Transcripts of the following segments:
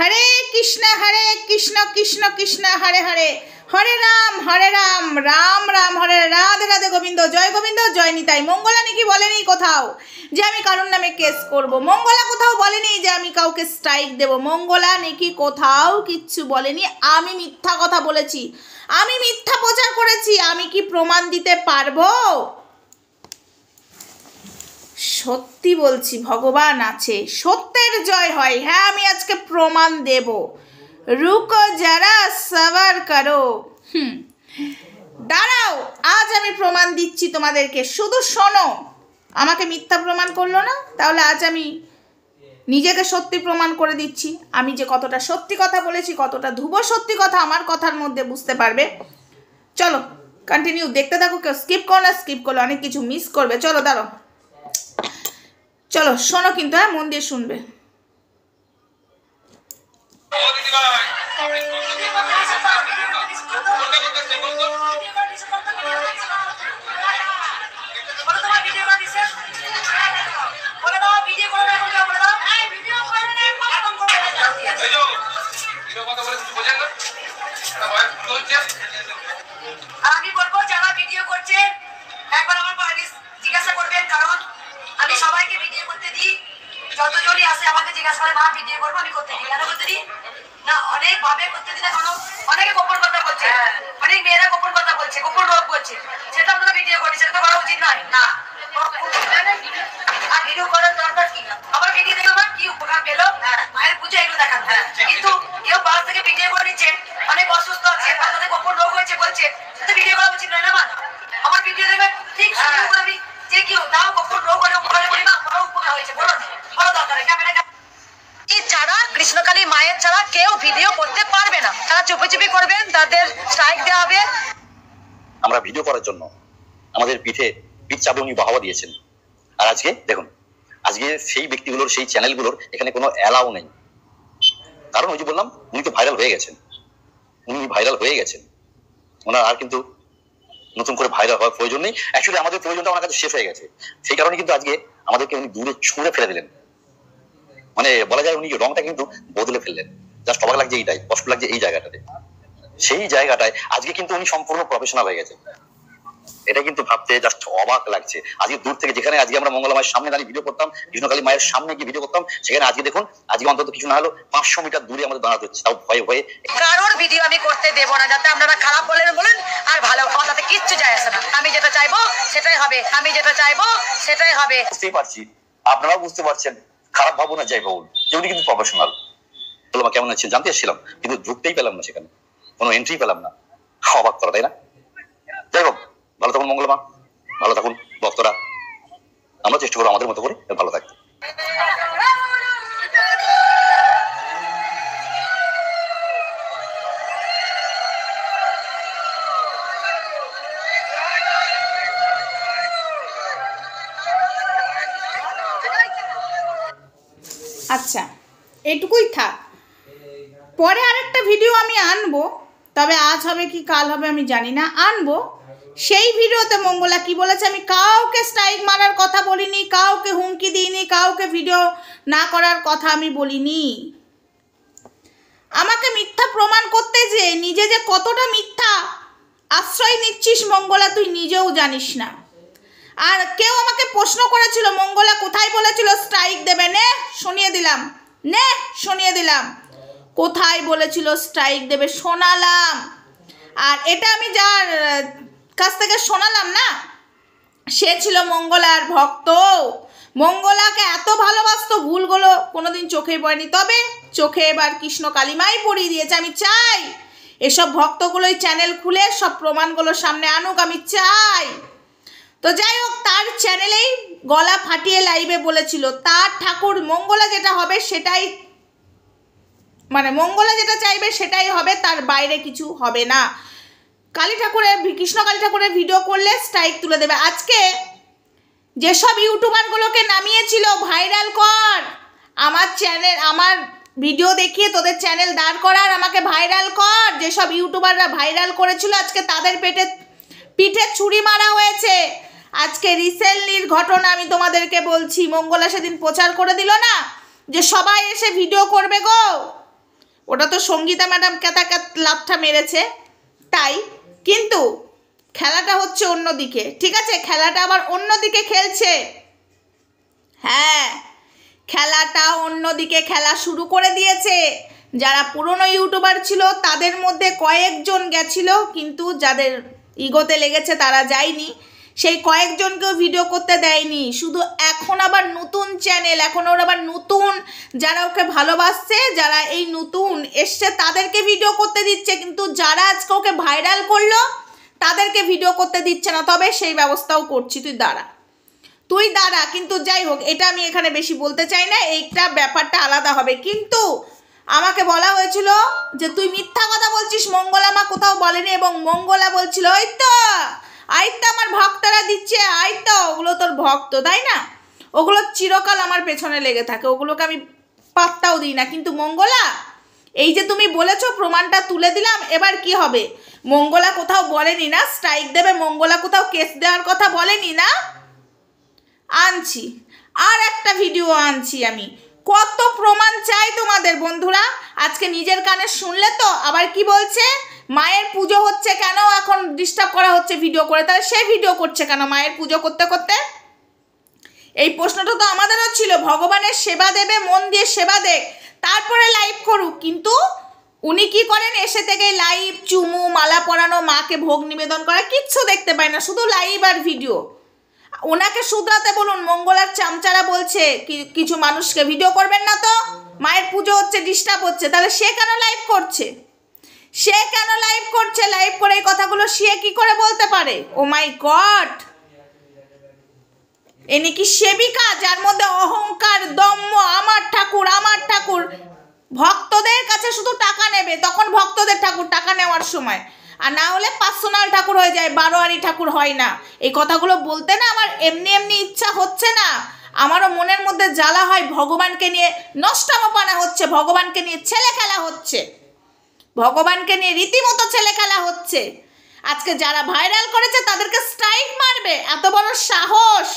हरे कृष्ण कृष्ण कृष्ण हरे हरे, हरे राम राम राम हरे, राधे राधे गोविंद जय निताई। मंगला नाকি बोलेनी कोथाओ जे आमी कारोर नामे केस करब, मंगला कोथाओ बोलेनी जे आमी काउके स्ट्राइक देब, मंगला नाकी कोथाओ किच्छु बोलेनी। आमी मिथ्या कथा बोलेছি, आमी मिथ्या प्रचार करेছি, आमी कि प्रमाण दिते पारबो? সত্যি বলছি, ভগবান আছে, সত্যের জয় হয়। হ্যাঁ, আমি আজকে প্রমাণ দেব। রুকো যারা সবার করো, দাঁড়াও, আজ আমি প্রমাণ দিচ্ছি তোমাদেরকে, শুধু শোনো। আমাকে মিথ্যা প্রমাণ করলো না, তাহলে আজ আমি নিজেকে সত্যি প্রমাণ করে দিচ্ছি। আমি যে কতটা সত্যি কথা বলেছি, কতটা ধ্রুব সত্যি কথা আমার কথার মধ্যে বুঝতে পারবে। চলো কন্টিনিউ দেখতে থাকো, কেউ স্কিপ করো না, স্কিপ করলে অনেক কিছু মিস করবে। চলো দাঁড়াও, চলো শোনো কিন্তু, হ্যাঁ মন দিয়ে শুনবে। আমি বলবো যারা ভিডিও করছে একবার আমার জিজ্ঞাসা করবেন, কারণ আমি সবাইকে ভিডিও করতে দিই। যতজনই আসে আমাকে জিজ্ঞাসা করে মা ভিডিও করবো, আমি করতে দিই। কেন করতে দিই না? অনেক ভাবে করতে দিই না, কারণ অনেকে গোপন কথা বলছে, অনেক মেয়েরা গোপন কথা বলছে, গোপন রোগ বলছে, সেটা আপনারা ভিডিও করি, সেটা তো করা উচিত নয়। না, আর ভিডিও করার দরকার কি? আমার ভিডিও দেখে আমার কি উপকার পেলো, মায়ের পুজো এগুলো দেখান। কিন্তু কেউ বাস থেকে ভিডিও করে নিচ্ছেন, অনেক অসুস্থ আছে বা তাদের গোপন রোগ হয়েছে বলছে, সেটা ভিডিও করা উচিত নয় না মা? আমার ভিডিও দেখবে ঠিক শুরু করে আমি যে কি তাও গোপন রোগ হলে উপকারে বলি মা, বড় উপকার হয়েছে, বলো না বলো দরকার ক্যামেরা ছাড়া কৃষ্ণকালী মায়ের ছাড়া কেউ ভিডিও করতে পারবে না। তারা চুপি চুপি করবেন, তাদের স্ট্রাইক দেওয়া হবে। আমরা ভিডিও করার জন্য আমাদের পিঠে পিঠ চাপে উনি বাহবা দিয়েছেন। আর আজকে দেখুন, আজকে সেই ব্যক্তিগুলোর, সেই চ্যানেলগুলোর এখানে কোনো অ্যালাউ নেই। কারণ ওই যে বললাম, উনি তো ভাইরাল হয়ে গেছেন, ওনার আর কিন্তু নতুন করে ভাইরাল হওয়ার প্রয়োজন নেই। অ্যাকচুয়ালি আমাদের প্রয়োজনটা ওনার কাছে শেষ হয়ে গেছে। সেই কারণে কিন্তু আজকে আমাদেরকে উনি দূরে ছুঁড়ে ফেলে দিলেন। মানে বলা যায় উনি রংটা কিন্তু বদলে ফেললেন। জাস্ট অবাক লাগছে এইটাই, কষ্ট লাগছে এই জায়গাটাতে। সেই জায়গাটায় আজকে কিন্তু উনি সম্পূর্ণ প্রফেশনাল হয়ে গেছে। এটা কিন্তু ভাবতে জাস্ট অবাক লাগছে। আজকে দূর থেকে, যেখানে আজকে আমরা মঙ্গলা মায়ের সামনে দাঁড়িয়ে ভিডিও করতাম, কৃষ্ণকালী মায়ের সামনে গিয়ে ভিডিও করতাম, সেখানে আজকে দেখুন, আজকে অন্তত কিছু না হলো 500 মিটার দূরে আমাদের দাঁড়াতে হচ্ছে, তাও ভয়ে ভয়ে। কারোর ভিডিও আমি করতে দেবো না, যাতে আপনারা খারাপ বলেন আর ভালো, আমার তাতে কিচ্ছু যায় আসে না। আমি যেটা চাইবো সেটাই হবে, আমি যেটা চাইবো সেটাই হবে। বুঝতেই পারছি, আপনারাও বুঝতে পারছেন, খারাপ ভাবো না যাই ভাবুন, উনি কিন্তু প্রফেশনাল। বলো মা কেমন আছে জানতে এসেছিলাম, কিন্তু ঢুকতেই পেলাম না, সেখানে কোনো এন্ট্রি পেলাম না। অবাক করা, তাই না? যাই হোক, ভালো থাকুন মঙ্গলা মা, ভালো থাকুন ভক্তরা, আমরা চেষ্টা করবো আমাদের মতো করে ভালো থাকতে। আচ্ছা, এটুকুই থাক, পরে আরেকটা ভিডিও আমি আনবো, তবে আজ হবে কি কাল হবে আমি জানি না, আনবো। সেই ভিডিওতে মঙ্গলা কি বলেছে, আমি কাউকে স্ট্রাইক মারার কথা বলিনি, কাউকে হুমকি দিইনি, কাউকে ভিডিও না করার কথা আমি বলিনি। আমাকে মিথ্যা প্রমাণ করতে যে নিজে যে কতটা মিথ্যা আশ্রয় নিচ্ছিস মঙ্গলা, তুই নিজেও জানিস না। আর কেউ আমাকে প্রশ্ন করেছিল মঙ্গলা কোথায় বলেছিল স্ট্রাইক দেবে, শুনিয়ে দিলাম কোথায় বলেছিল স্ট্রাইক দেবে, শোনালাম। আর এটা আমি যার কাছ থেকে শোনালাম না, সে ছিল মঙ্গলার ভক্ত। মঙ্গলাকে এত ভালোবাসতো, ভুলগুলো কোনোদিন চোখে পড়েনি, তবে চোখে এবার কৃষ্ণ কালিমাই পড়িয়ে দিয়েছে। আমি চাই এসব ভক্তগুলোই চ্যানেল খুলে সব প্রমাণগুলো সামনে আনুক, আমি চাই। তো যাই হোক, তার চ্যানেলেই গলা ফাটিয়ে লাইভে বলেছিল তার ঠাকুর মঙ্গলা যেটা হবে সেটাই, মানে মঙ্গলা যেটা চাইবে সেটাই হবে, তার বাইরে কিছু হবে না। কালী ঠাকুরের, কৃষ্ণ কালী ঠাকুরের ভিডিও করলে স্ট্রাইক তুলে দেবে। আজকে যেসব ইউটিউবারগুলোকে নামিয়েছিল ভাইরাল কর, আমার চ্যানেল, আমার ভিডিও দেখিয়ে তোদের চ্যানেল দাঁড় করার, আমাকে ভাইরাল কর, যেসব ইউটিউবাররা ভাইরাল করেছিল আজকে তাদের পিঠে ছুরি মারা হয়েছে। আজকে রিসেন্টলির ঘটনা আমি তোমাদেরকে বলছি, মঙ্গলা সেদিন প্রচার করে দিল না যে সবাই এসে ভিডিও করবে গো, ওটা তো সঙ্গীতা ম্যাডাম কেতা লাথটা মেরেছে তাই, কিন্তু খেলাটা হচ্ছে অন্যদিকে, ঠিক আছে? খেলাটা আবার অন্যদিকে খেলছে, হ্যাঁ খেলাটা অন্যদিকে খেলা শুরু করে দিয়েছে। যারা পুরনো ইউটিউবার ছিল তাদের মধ্যে কয়েকজন গেছিল, কিন্তু যাদের ইগোতে লেগেছে তারা যায়নি, সেই কয়েকজনকেও ভিডিও করতে দেয়নি। শুধু এখন আবার নতুন চ্যানেল, এখন ওর আবার নতুন যারা ওকে ভালোবাসছে, যারা এই নতুন এসছে তাদেরকে ভিডিও করতে দিচ্ছে, কিন্তু যারা আজকে ওকে ভাইরাল করলো তাদেরকে ভিডিও করতে দিচ্ছে না। তবে সেই ব্যবস্থাও করছি, তুই দাঁড়া। কিন্তু যাই হোক, এটা আমি এখানে বেশি বলতে চাই না, এইটা ব্যাপারটা আলাদা হবে। কিন্তু আমাকে বলা হয়েছিল যে তুই মিথ্যা কথা বলছিস, মঙ্গলা মা কোথাও বলেনি, এবং মঙ্গলা বলছিল ওই তো আমার ভক্তরা দিচ্ছে, ওগুলো তোর ভক্ত, তাই না? ওগুলো চিরকাল আমার পেছনে লেগে থাকে, ওগুলোকে আমি পাত্তাও দিই না। কিন্তু মঙ্গলা, এই যে তুমি বলেছো প্রমাণটা তুলে দিলাম, এবার কি হবে? মঙ্গলা কোথাও বলেনি না স্ট্রাইক দেবে, মঙ্গলা কোথাও কেস দেওয়ার কথা বলেনি না? আনছি, আর একটা ভিডিও আনছি আমি। কত প্রমাণ চাই তোমাদের বন্ধুরা? আজকে নিজের কানে শুনলে তো। আবার কি বলছে, মায়ের পুজো হচ্ছে কেন এখন ডিস্টার্ব করা হচ্ছে ভিডিও করে? তাহলে সে ভিডিও করছে কেন মায়ের পুজো করতে করতে? এই প্রশ্নটা তো আমাদেরও ছিল। ভগবানের সেবা দেবে, মন দিয়ে সেবা দেখ, তারপরে লাইভ করুক। কিন্তু উনি কি করেন, এসে থেকে লাইভ, চুমু, মালা পরানো, মাকে ভোগ নিবেদন করা, কিচ্ছু দেখতে পাই না, শুধু লাইভ আর ভিডিও। ওনাকে শুধরাতে বলুন। মঙ্গলার চামচারা বলছে কিছু মানুষকে ভিডিও করবেন না তো, মায়ের পুজো হচ্ছে, ডিস্টার্ব হচ্ছে। তাহলে সে কেন লাইভ করছে? লাইভ করে এই কথাগুলো সে কি করে বলতে পারে? ও মাই গড, এনে কি সেবিকা যার মধ্যে অহংকার, দম্ভ, আমার ঠাকুর। ভক্তদের কাছে শুধু টাকা নেবে, তখন ভক্তদের ঠাকুর টাকা নেওয়ার সময়, আর না হলে পার্সোনাল ঠাকুর হয়ে যায়, বারোয়ারি ঠাকুর হয় না। এই কথাগুলো বলতে না আমার এমনি ইচ্ছা হচ্ছে না, আমারও মনের মধ্যে জ্বালা হয়। ভগবানকে নিয়ে নষ্টামপানা হচ্ছে, ভগবানকে নিয়ে ছেলে খেলা হচ্ছে, ভগবানকে নিয়ে রীতিমতো ছেলে খেলা হচ্ছে। আজকে যারা ভাইরাল করেছে তাদেরকে স্ট্রাইক মারবে, এত বড় সাহস!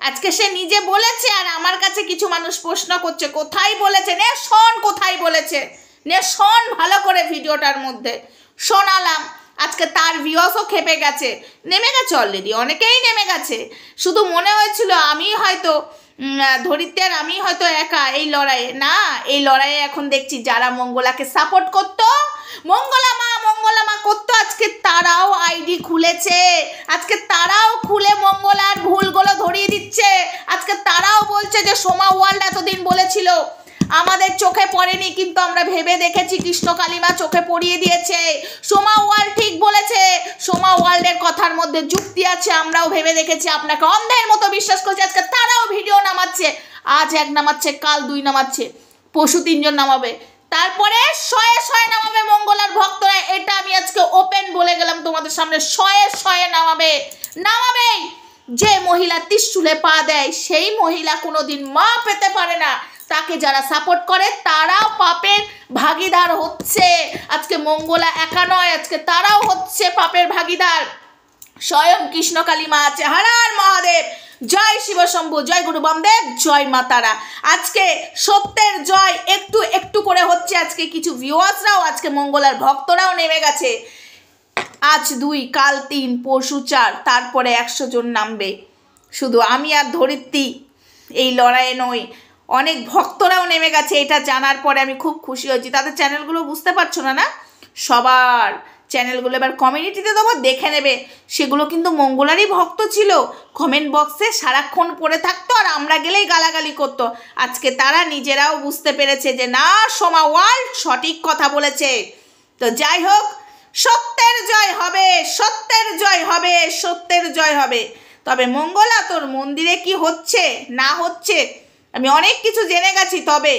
আজকে সে নিজে বলেছে, আর আমার কাছে কিছু মানুষ প্রশ্ন করছে কোথায় বলেছে। নে শোন কোথায় বলেছে, নে শোন ভালো করে, ভিডিওটার মধ্যে শোনালাম। আজকে তার ভিউয়ার্সও খেপে গেছে, নেমে গেছে, অলরেডি অনেকেই নেমে গেছে। শুধু মনে হয়েছিল আমি হয়তো ধরিত্রীর, আমি হয়তো একা এই লড়াইয়ে, না, এই লড়াইয়ে এখন দেখছি যারা মঙ্গলাকে সাপোর্ট করতো, মঙ্গলা মা করতো, আজকে তারাও আইডি খুলেছে, আজকে তারাও খুলে মঙ্গলার ভুলগুলো ধরিয়ে দিচ্ছে। আজকে তারাও বলছে যে সোমা ওয়ার্ল্ড এতদিন বলেছিল আমাদের চোখে পড়েনি, কিন্তু আমরা ভেবে দেখেছি, কৃষ্ণ কালিমা চোখে পড়িয়ে দিয়েছে, সোমা ওয়ার্ল্ড ঠিক বলেছে, সোমা ওয়ার্ল্ডের কথার মধ্যে যুক্তি আছে, আমরাও ভেবে দেখেছি, আপনাকে অন্ধের মতো বিশ্বাস করছি। আজকে তারাও ভিডিও নামাচ্ছে, আজ এক নামাচ্ছে, কাল দুই নামাচ্ছে, পরশু 3 জন নামাবে, তারপরে শয়ে নামাবে মঙ্গলার ভক্তরা। এটা আমি আজকে ওপেন বলে গেলাম তোমাদের সামনে, শয়ে নামাবেই। যে মহিলা ত্রিশূলে পা দেয় সেই মহিলা কোনোদিন মা পেতে পারে না। তাকে যারা সাপোর্ট করে তারাও পাপের ভাগিদার হচ্ছে। আজকে মঙ্গলা একা নয়, আজকে তারাও হচ্ছে পাপের ভাগিদার। স্বয়ং কৃষ্ণকালী মা আছে। হর হর মহাদেব, জয় শিব শম্ভু, জয় গুরু বামদেব, জয় মা তারা। আজকে সত্যের জয় একটু একটু করে হচ্ছে। আজকে কিছু ভিউয়ার্সরাও, আজকে মঙ্গলার ভক্তরাও নেমে গেছে। আজ 2, কাল 3, পরশু 4, তারপরে 100 জন নামবে। শুধু আমি আর ধরিত্রী এই লড়াইয়ে নই, অনেক ভক্তরাও নেমে গেছে। এটা জানার পরে আমি খুব খুশি হয়েছি। তাদের চ্যানেলগুলো বুঝতে পারছো না? সবার চ্যানেলগুলো এবার কমিউনিটিতে দেবো, দেখে নেবে। সেগুলো কিন্তু মঙ্গলারই ভক্ত ছিল, কমেন্ট বক্সে সারাক্ষণ পড়ে থাকতো, আর আমরা গেলেই গালাগালি করতো। আজকে তারা নিজেরাও বুঝতে পেরেছে যে না, সোমা ওয়ার্ল্ড সঠিক কথা বলেছে। তো যাই হোক, সত্যের জয় হবে। তবে মঙ্গলা, তোর মন্দিরে কি হচ্ছে না হচ্ছে আমি অনেক কিছু জেনে গেছি। তবে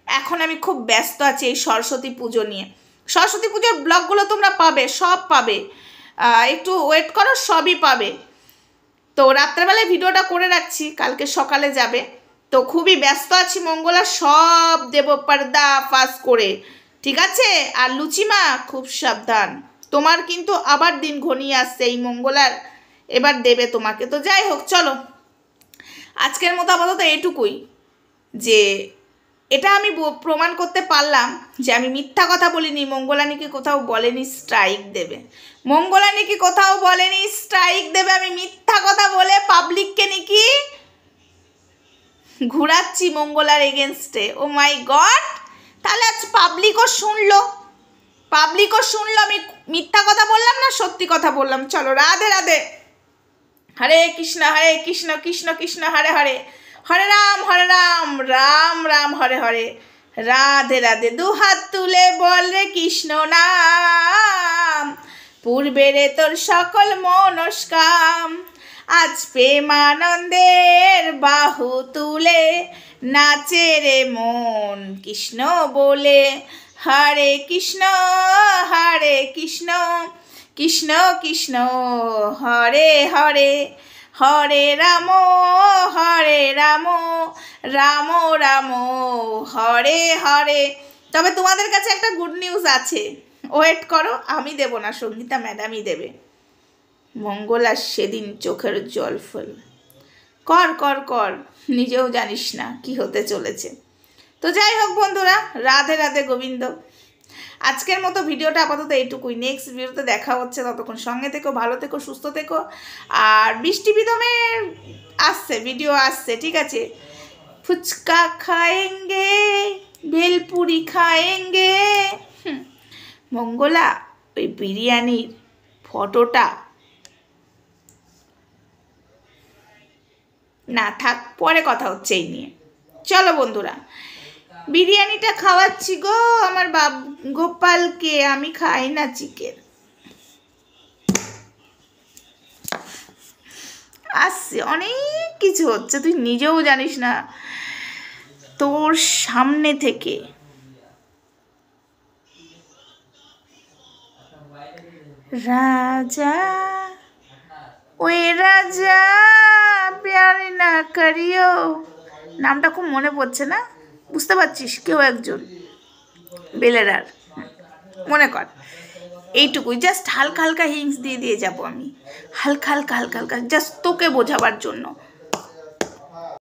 এখন আমি খুব ব্যস্ত আছি এই সরস্বতী পুজো নিয়ে। সরস্বতী পুজোর ব্লগগুলো তোমরা পাবে, সব পাবে, একটু ওয়েট করো, সবই পাবে। তো রাত্রেবেলায় ভিডিওটা করে রাখছি, কালকে সকালে যাবে। তো খুবই ব্যস্ত আছি মঙ্গলা, সব দেব পর্দা ফাঁস করে, ঠিক আছে? আর লুচিমা খুব সাবধান, তোমার কিন্তু আবার দিন ঘনিয়ে আসছে এই মঙ্গলার, এবার দেবে তোমাকে। তো যাই হোক, চলো আজকের মতো আপাতত এটুকুই, যে এটা আমি প্রমাণ করতে পারলাম যে আমি মিথ্যা কথা বলিনি। মঙ্গলানিকে কোথাও বলেনি স্ট্রাইক দেবে, মঙ্গলানিকে কোথাও বলেনি স্ট্রাইক দেবে। আমি মিথ্যা কথা বলে পাবলিককে নাকি ঘুরাচ্ছি মঙ্গলার এগেনস্টে। ও মাই গড, তাহলে আজ পাবলিকও শুনলো আমি মিথ্যা কথা বললাম না সত্যি কথা বললাম। চলো, রাধে রাধে, হরে কৃষ্ণ কৃষ্ণ কৃষ্ণ হরে হরে, হরে রাম রাম রাম হরে হরে, রাধে রাধে। দুহাত তুলে বল রে কৃষ্ণ নাম, পূর্বেরে তোর সকল মনস্কাম। আজ প্রেমানন্দের বাহু তুলে নাচে রে মন কৃষ্ণ বলে। হরে কৃষ্ণ কৃষ্ণ কৃষ্ণ হরে হরে, হরে রাম রাম রাম হরে হরে। তবে তোমাদের কাছে একটা গুড নিউজ আছে, ওয়েট করো, আমি দেব না, সঙ্গীতা ম্যাডামই দেবে। মঙ্গলা সেদিন চোখের জল ফেল, কর কর কর, নিজেও জানিস না কি হতে চলেছে। তো যাই হোক বন্ধুরা, রাধে রাধে গোবিন্দ। আজকের মতো ভিডিওটা আপাতত এইটুকুই, নেক্সট ভিডিওতে দেখা হচ্ছে। ততক্ষণ সঙ্গে থেকো, ভালো থেকো, সুস্থ থেকো। আর বৃষ্টি বিদমে আসছে, ভিডিও আসছে, ঠিক আছে। ফুচকা খাएंगे, ভেলপুরি খাएंगे। মঙ্গলা ওই বিরিয়ানির ফটোটা না থাক, পরে কথা হচ্ছে এই নিয়ে। চলো বন্ধুরা, বিরিয়ানিটা খাওয়াচ্ছি গো আমার গোপালকে, আমি খাই না চিকেন। আসছে, অনেক কিছু হচ্ছে, তুই নিজেও জানিস না। তোর সামনে থেকে রাজা, ওই রাজা প্যার না করিও, নামটা খুব মনে পড়ছে না, বুঝতে পারছিস? কেউ একজন বেলেরার, মনে কর। এইটুকুই, জাস্ট হালকা হালকা হিংস দিয়ে যাবো আমি, হালকা জাস্ট তোকে বোঝাবার জন্য।